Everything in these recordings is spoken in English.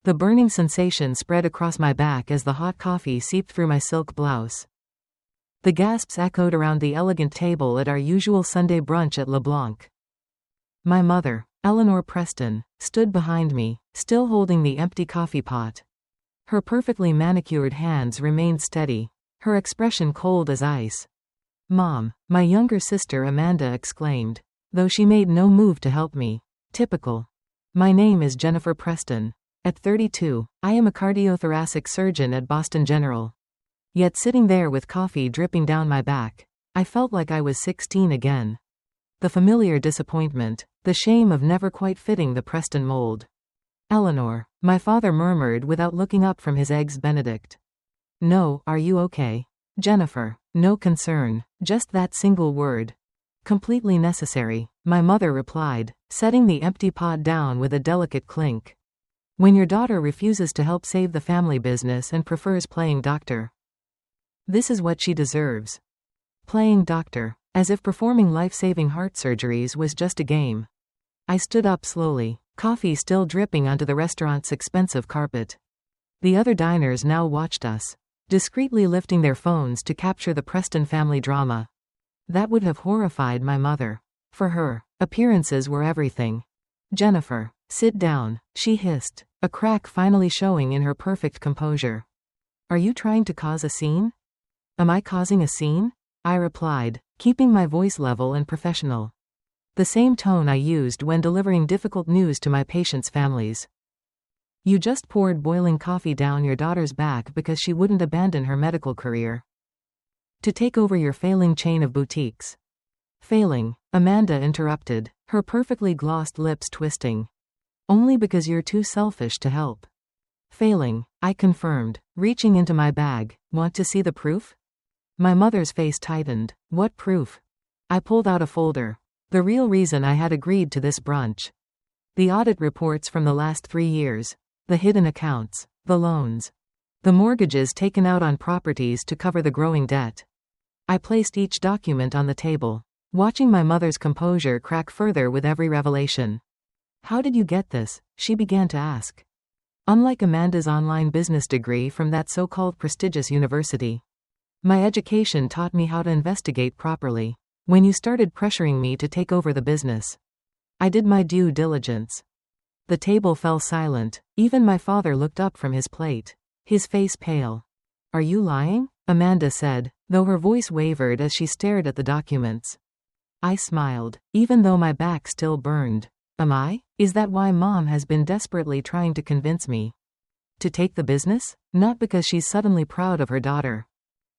The burning sensation spread across my back as the hot coffee seeped through my silk blouse. The gasps echoed around the elegant table at our usual Sunday brunch at LeBlanc. My mother, Eleanor Preston, stood behind me, still holding the empty coffee pot. Her perfectly manicured hands remained steady, her expression cold as ice. "Mom," my younger sister Amanda exclaimed, though she made no move to help me. Typical. My name is Jennifer Preston. At 32, I am a cardiothoracic surgeon at Boston General. Yet sitting there with coffee dripping down my back, I felt like I was 16 again. The familiar disappointment, the shame of never quite fitting the Preston mold. "Eleanor," my father murmured without looking up from his eggs Benedict. "No, are you okay?" "Jennifer." No concern, just that single word. "Completely necessary," my mother replied, setting the empty pot down with a delicate clink. "When your daughter refuses to help save the family business and prefers playing doctor. This is what she deserves." Playing doctor, as if performing life-saving heart surgeries was just a game. I stood up slowly, coffee still dripping onto the restaurant's expensive carpet. The other diners now watched us, discreetly lifting their phones to capture the Preston family drama. That would have horrified my mother. For her, appearances were everything. "Jennifer, sit down," she hissed, a crack finally showing in her perfect composure. "Are you trying to cause a scene?" "Am I causing a scene?" I replied, keeping my voice level and professional. The same tone I used when delivering difficult news to my patients' families. "You just poured boiling coffee down your daughter's back because she wouldn't abandon her medical career to take over your failing chain of boutiques." "Failing," Amanda interrupted, her perfectly glossed lips twisting. "Only because you're too selfish to help." "Failing," I confirmed, reaching into my bag. "Want to see the proof?" My mother's face tightened. "What proof?" I pulled out a folder. The real reason I had agreed to this brunch. The audit reports from the last 3 years. The hidden accounts. The loans. The mortgages taken out on properties to cover the growing debt. I placed each document on the table, watching my mother's composure crack further with every revelation. "How did you get this?" she began to ask. Unlike Amanda's online business degree from that so-called prestigious university, my education taught me how to investigate properly. When you started pressuring me to take over the business, I did my due diligence. The table fell silent. Even my father looked up from his plate, his face pale. "Are you lying?" Amanda said, though her voice wavered as she stared at the documents. I smiled, even though my back still burned. "Am I? Is that why Mom has been desperately trying to convince me to take the business? Not because she's suddenly proud of her daughter,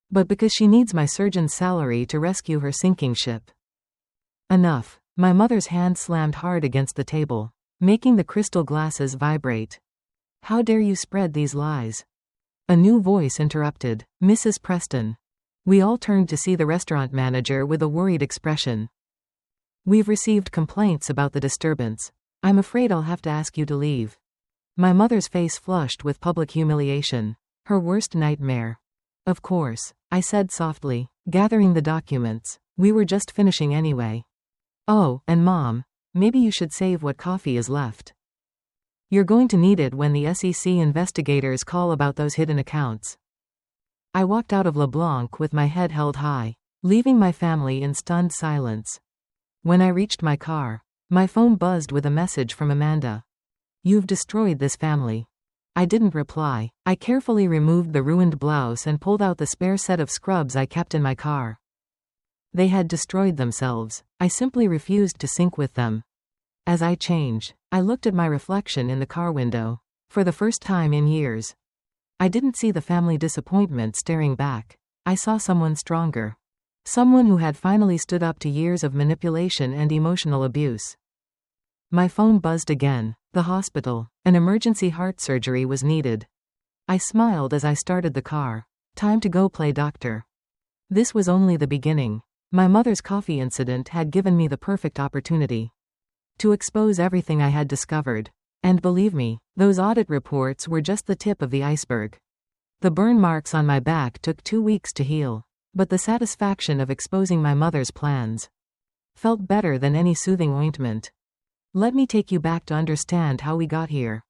but because she needs my surgeon's salary to rescue her sinking ship." "Enough." My mother's hand slammed hard against the table, making the crystal glasses vibrate. "How dare you spread these lies?" A new voice interrupted. "Mrs. Preston." We all turned to see the restaurant manager with a worried expression. "We've received complaints about the disturbance. I'm afraid I'll have to ask you to leave." My mother's face flushed with public humiliation. Her worst nightmare. "Of course," I said softly, gathering the documents. "We were just finishing anyway." "Oh, and Mom, maybe you should save what coffee is left. You're going to need it when the SEC investigators call about those hidden accounts." I walked out of LeBlanc with my head held high, leaving my family in stunned silence. When I reached my car, my phone buzzed with a message from Amanda. "You've destroyed this family." I didn't reply. I carefully removed the ruined blouse and pulled out the spare set of scrubs I kept in my car. They had destroyed themselves. I simply refused to sync with them. As I changed, I looked at my reflection in the car window. For the first time in years, I didn't see the family disappointment staring back. I saw someone stronger. Someone who had finally stood up to years of manipulation and emotional abuse. My phone buzzed again. The hospital. An emergency heart surgery was needed. I smiled as I started the car. Time to go play doctor. This was only the beginning. My mother's coffee incident had given me the perfect opportunity to expose everything I had discovered. And believe me, those audit reports were just the tip of the iceberg. The burn marks on my back took 2 weeks to heal, but the satisfaction of exposing my mother's plans felt better than any soothing ointment. Let me take you back to understand how we got here.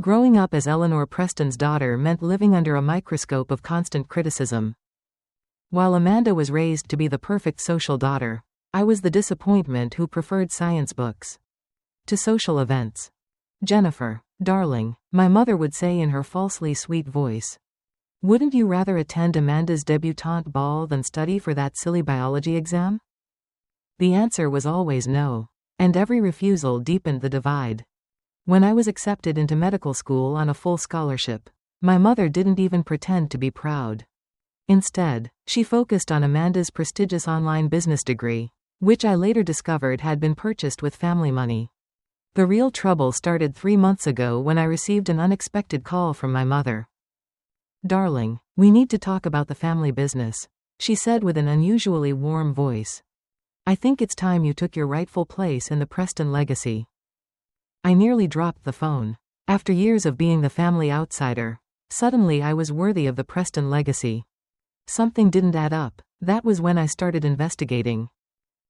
Growing up as Eleanor Preston's daughter meant living under a microscope of constant criticism. While Amanda was raised to be the perfect social daughter, I was the disappointment who preferred science books to social events. "Jennifer, darling," my mother would say in her falsely sweet voice. "Wouldn't you rather attend Amanda's debutante ball than study for that silly biology exam?" The answer was always no, and every refusal deepened the divide. When I was accepted into medical school on a full scholarship, my mother didn't even pretend to be proud. Instead, she focused on Amanda's prestigious online business degree, which I later discovered had been purchased with family money. The real trouble started 3 months ago when I received an unexpected call from my mother. "Darling, we need to talk about the family business," she said with an unusually warm voice. "I think it's time you took your rightful place in the Preston legacy." I nearly dropped the phone. After years of being the family outsider, suddenly I was worthy of the Preston legacy. Something didn't add up. That was when I started investigating.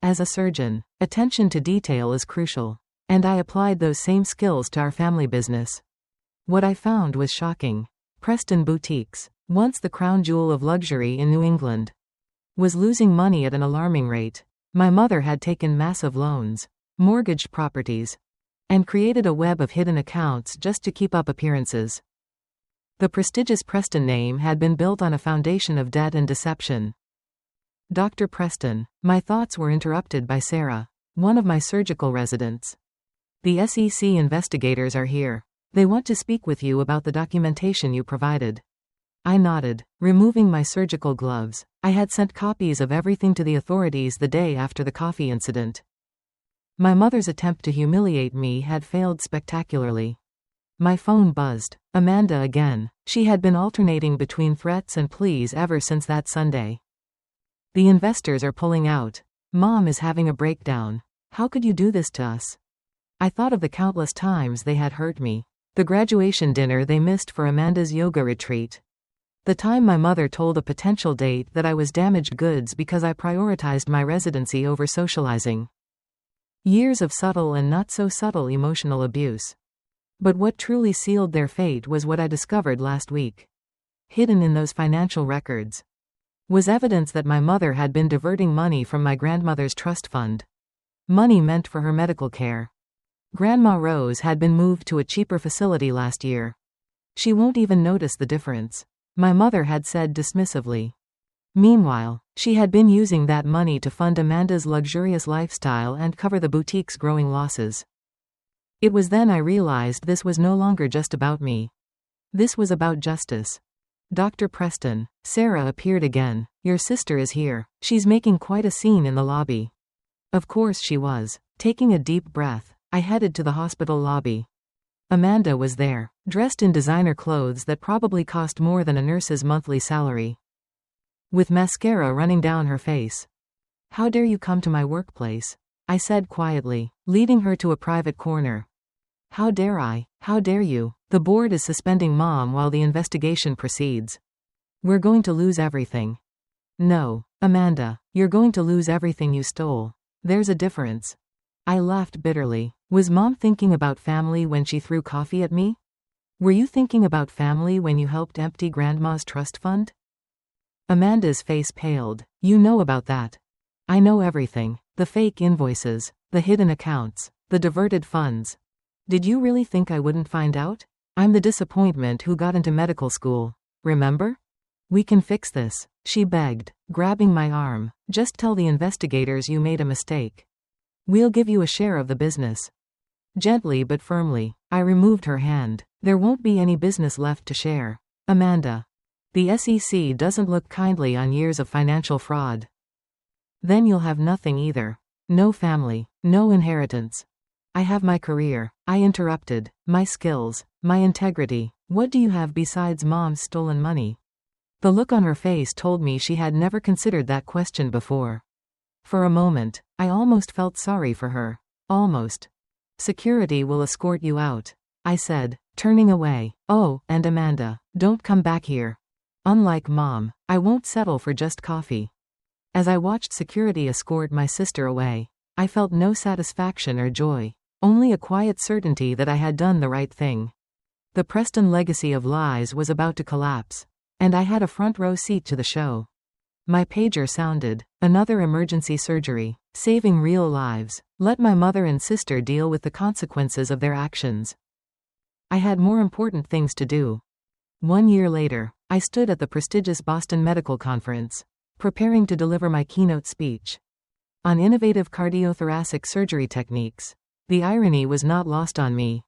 As a surgeon, attention to detail is crucial, and I applied those same skills to our family business. What I found was shocking. Preston Boutiques, once the crown jewel of luxury in New England, was losing money at an alarming rate. My mother had taken massive loans, mortgaged properties, and created a web of hidden accounts just to keep up appearances. The prestigious Preston name had been built on a foundation of debt and deception. "Dr. Preston," my thoughts were interrupted by Sarah, one of my surgical residents. "The SEC investigators are here. They want to speak with you about the documentation you provided." I nodded, removing my surgical gloves. I had sent copies of everything to the authorities the day after the coffee incident. My mother's attempt to humiliate me had failed spectacularly. My phone buzzed. Amanda again. She had been alternating between threats and pleas ever since that Sunday. "The investors are pulling out. Mom is having a breakdown. How could you do this to us?" I thought of the countless times they had hurt me. The graduation dinner they missed for Amanda's yoga retreat. The time my mother told a potential date that I was damaged goods because I prioritized my residency over socializing. Years of subtle and not so subtle emotional abuse. But what truly sealed their fate was what I discovered last week. Hidden in those financial records was evidence that my mother had been diverting money from my grandmother's trust fund. Money meant for her medical care. Grandma Rose had been moved to a cheaper facility last year. "She won't even notice the difference," my mother had said dismissively. Meanwhile, she had been using that money to fund Amanda's luxurious lifestyle and cover the boutique's growing losses. It was then I realized this was no longer just about me. This was about justice. "Dr. Preston," Sarah appeared again. "Your sister is here. She's making quite a scene in the lobby." Of course she was. Taking a deep breath, I headed to the hospital lobby. Amanda was there, dressed in designer clothes that probably cost more than a nurse's monthly salary, with mascara running down her face. "How dare you come to my workplace?" I said quietly, leading her to a private corner. "How dare I? How dare you? The board is suspending Mom while the investigation proceeds. We're going to lose everything." "No, Amanda, you're going to lose everything you stole. There's a difference." I laughed bitterly. Was Mom thinking about family when she threw coffee at me? Were you thinking about family when you helped empty Grandma's trust fund? Amanda's face paled. "You know about that." "I know everything. The fake invoices, the hidden accounts, the diverted funds. Did you really think I wouldn't find out? I'm the disappointment who got into medical school. Remember? We can fix this," she begged, grabbing my arm. "Just tell the investigators you made a mistake. We'll give you a share of the business." Gently but firmly, I removed her hand. "There won't be any business left to share, Amanda. The SEC doesn't look kindly on years of financial fraud." "Then you'll have nothing either. No family, no inheritance." "I have my career," I interrupted, "my skills, my integrity. What do you have besides Mom's stolen money?" The look on her face told me she had never considered that question before. For a moment, I almost felt sorry for her. Almost. "Security will escort you out," I said, turning away. "Oh, and Amanda, don't come back here. Unlike Mom, I won't settle for just coffee." As I watched security escort my sister away, I felt no satisfaction or joy, only a quiet certainty that I had done the right thing. The Preston legacy of lies was about to collapse. And I had a front row seat to the show. My pager sounded. Another emergency surgery. Saving real lives. Let my mother and sister deal with the consequences of their actions. I had more important things to do. 1 year later, I stood at the prestigious Boston Medical Conference, preparing to deliver my keynote speech on innovative cardiothoracic surgery techniques. The irony was not lost on me.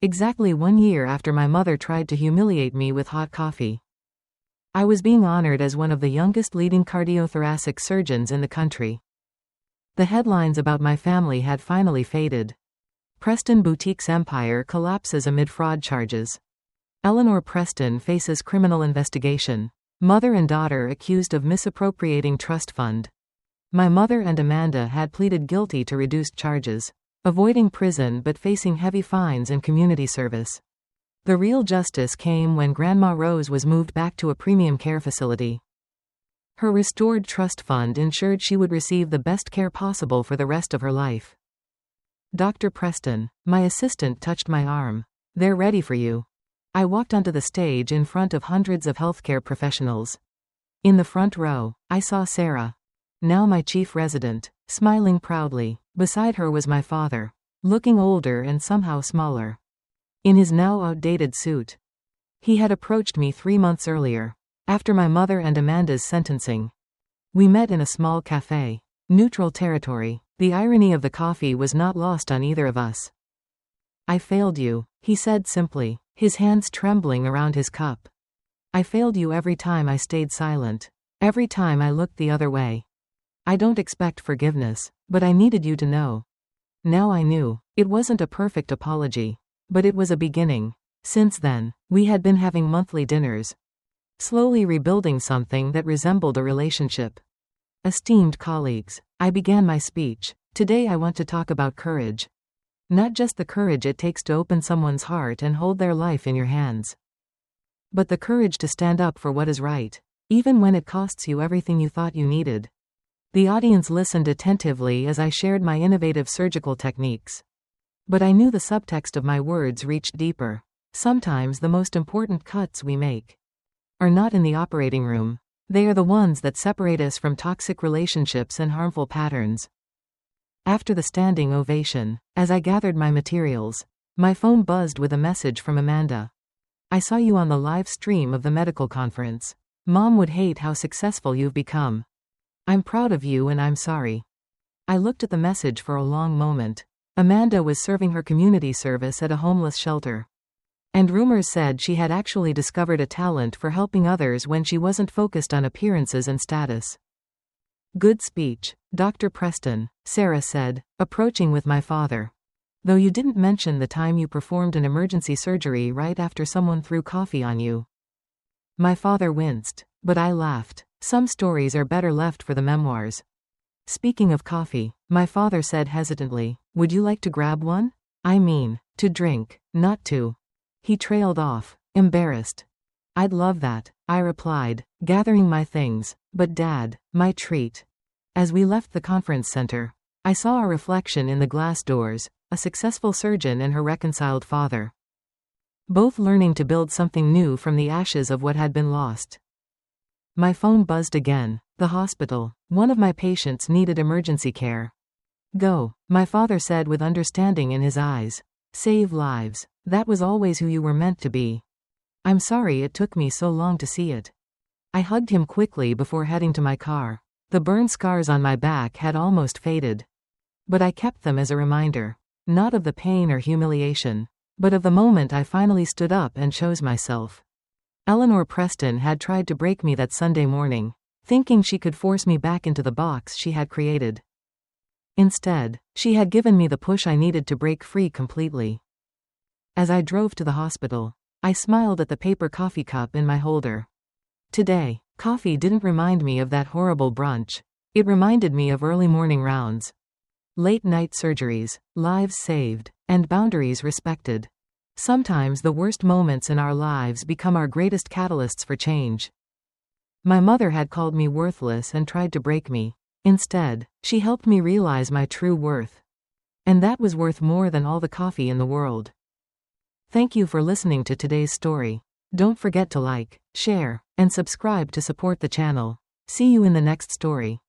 Exactly 1 year after my mother tried to humiliate me with hot coffee, I was being honored as one of the youngest leading cardiothoracic surgeons in the country. The headlines about my family had finally faded. Preston Boutique's empire collapses amid fraud charges. Eleanor Preston faces criminal investigation. Mother and daughter accused of misappropriating trust fund. My mother and Amanda had pleaded guilty to reduced charges, avoiding prison but facing heavy fines and community service. The real justice came when Grandma Rose was moved back to a premium care facility. Her restored trust fund ensured she would receive the best care possible for the rest of her life. Dr. Preston, my assistant, touched my arm. They're ready for you. I walked onto the stage in front of hundreds of healthcare professionals. In the front row, I saw Sarah, now my chief resident, smiling proudly. Beside her was my father, looking older and somehow smaller, in his now outdated suit. He had approached me 3 months earlier, after my mother and Amanda's sentencing. We met in a small cafe. Neutral territory. The irony of the coffee was not lost on either of us. I failed you, he said simply, his hands trembling around his cup. I failed you every time I stayed silent. Every time I looked the other way. I don't expect forgiveness, but I needed you to know. Now I knew. It wasn't a perfect apology, but it was a beginning. Since then, we had been having monthly dinners, slowly rebuilding something that resembled a relationship. Esteemed colleagues, I began my speech. Today I want to talk about courage. Not just the courage it takes to open someone's heart and hold their life in your hands, but the courage to stand up for what is right, even when it costs you everything you thought you needed. The audience listened attentively as I shared my innovative surgical techniques. But I knew the subtext of my words reached deeper. Sometimes the most important cuts we make are not in the operating room. They are the ones that separate us from toxic relationships and harmful patterns. After the standing ovation, as I gathered my materials, my phone buzzed with a message from Amanda. I saw you on the live stream of the medical conference. Mom would hate how successful you've become. I'm proud of you and I'm sorry. I looked at the message for a long moment. Amanda was serving her community service at a homeless shelter. And rumors said she had actually discovered a talent for helping others when she wasn't focused on appearances and status. Good speech, Dr. Preston, Sarah said, approaching with my father. Though you didn't mention the time you performed an emergency surgery right after someone threw coffee on you. My father winced, but I laughed. Some stories are better left for the memoirs. Speaking of coffee, my father said hesitantly, would you like to grab one? I mean, to drink, not to. He trailed off, embarrassed. I'd love that, I replied, gathering my things, but Dad, my treat. As we left the conference center, I saw a reflection in the glass doors, a successful surgeon and her reconciled father. Both learning to build something new from the ashes of what had been lost. My phone buzzed again. The hospital. One of my patients needed emergency care. Go, my father said with understanding in his eyes. Save lives. That was always who you were meant to be. I'm sorry it took me so long to see it. I hugged him quickly before heading to my car. The burn scars on my back had almost faded. But I kept them as a reminder. Not of the pain or humiliation, but of the moment I finally stood up and chose myself. Eleanor Preston had tried to break me that Sunday morning, thinking she could force me back into the box she had created. Instead, she had given me the push I needed to break free completely. As I drove to the hospital, I smiled at the paper coffee cup in my holder. Today, coffee didn't remind me of that horrible brunch. It reminded me of early morning rounds, late-night surgeries, lives saved, and boundaries respected. Sometimes the worst moments in our lives become our greatest catalysts for change. My mother had called me worthless and tried to break me. Instead, she helped me realize my true worth. And that was worth more than all the coffee in the world. Thank you for listening to today's story. Don't forget to like, share, and subscribe to support the channel. See you in the next story.